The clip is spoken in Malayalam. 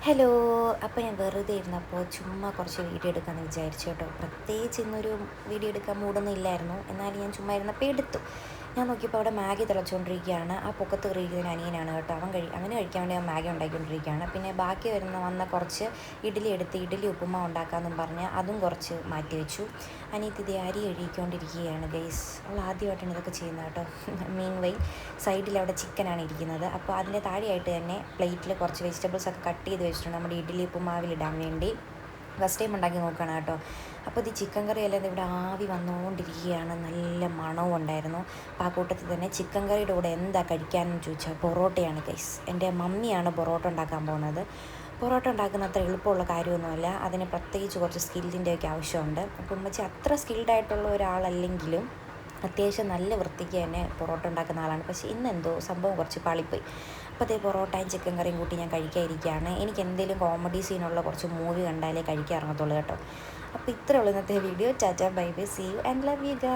ഹലോ. അപ്പോൾ ഞാൻ വെറുതെ ഇരുന്നപ്പോൾ ചുമ്മാ കുറച്ച് വീഡിയോ എടുക്കാമെന്ന് വിചാരിച്ചു കേട്ടോ. പ്രത്യേകിച്ച് ഇന്നൊരു വീഡിയോ എടുക്കാൻ മൂടൊന്നും ഇല്ലായിരുന്നു. എന്നാലും ഞാൻ ചുമ്മാ ഇരുന്നപ്പോൾ എടുത്തു. ഞാൻ നോക്കിയപ്പോൾ അവിടെ മാഗി തിളച്ചുകൊണ്ടിരിക്കുകയാണ്. ആ പൊക്കത്ത് കയറിയിരിക്കുന്ന അനിയനാണ് കേട്ടോ. അവന് കഴിക്കാൻ വേണ്ടി മാഗി ഉണ്ടാക്കിക്കൊണ്ടിരിക്കുകയാണ്. പിന്നെ ബാക്കി വന്ന കുറച്ച് ഇഡ്ഡലി എടുത്ത് ഇഡ്ഡലി ഉപ്പുമാവ് ഉണ്ടാക്കാമെന്നും പറഞ്ഞ് അതും കുറച്ച് മാറ്റി വെച്ചു. അനിയത്തി ഇത് അരി കഴിക്കൊണ്ടിരിക്കുകയാണ് ഗൈസ്. അവൾ ആദ്യമായിട്ടാണ് ഇതൊക്കെ ചെയ്യുന്നത് കേട്ടോ. മീൻ വൈ സൈഡിൽ അവിടെ ചിക്കനാണ് ഇരിക്കുന്നത്. അപ്പോൾ അതിൻ്റെ താഴെയായിട്ട് തന്നെ പ്ലേറ്റിൽ കുറച്ച് വെജിറ്റബിൾസ് ഒക്കെ കട്ട് ചെയ്ത് വെച്ചിട്ടുണ്ട് നമ്മുടെ ഇഡ്ഡലി ഉപ്പുമാവിലിടാൻ വേണ്ടി. ഫസ്റ്റ് ടൈം ഉണ്ടാക്കി നോക്കുകയാണ് കേട്ടോ. അപ്പോൾ ഇത് ചിക്കൻ കറി എല്ലാം ഇവിടെ ആവി വന്നുകൊണ്ടിരിക്കുകയാണ്. നല്ല മണവും ഉണ്ടായിരുന്നു. അപ്പോൾ ആ കൂട്ടത്തിൽ തന്നെ ചിക്കൻ കറിയുടെ കൂടെ എന്താ കഴിക്കാനെന്ന് ചോദിച്ചാൽ പൊറോട്ടയാണ് ഗൈസ്. എൻ്റെ മമ്മിയാണ് പൊറോട്ട ഉണ്ടാക്കാൻ പോകുന്നത്. പൊറോട്ട ഉണ്ടാക്കുന്ന അത്ര എളുപ്പമുള്ള കാര്യമൊന്നുമല്ല. അതിന് പ്രത്യേകിച്ച് കുറച്ച് സ്കില്ലിൻ്റെയൊക്കെ ആവശ്യമുണ്ട്. അപ്പോൾ ഉമ്മച്ചി അത്ര സ്കിൽഡായിട്ടുള്ള ഒരാളല്ലെങ്കിലും അത്യാവശ്യം നല്ല വൃത്തിക്ക് തന്നെ പൊറോട്ട ഉണ്ടാക്കുന്ന ആളാണ്. പക്ഷേ ഇന്നെന്തോ സംഭവം കുറച്ച് പാളിപ്പോയി. അപ്പോൾ അതേ പൊറോട്ടയും ചിക്കൻ കറിയും കൂട്ടി ഞാൻ കഴിക്കാതിരിക്കുകയാണ്. എനിക്ക് എന്തെങ്കിലും കോമഡി സീനുള്ള കുറച്ച് മൂവി കണ്ടാലേ കഴിക്കാൻ ഇറങ്ങത്തുള്ളൂ കേട്ടോ. അപ്പോൾ ഇത്രയേ ഉള്ളൂ ഇന്നത്തെ video. Tata bye bye, see you and love you guys.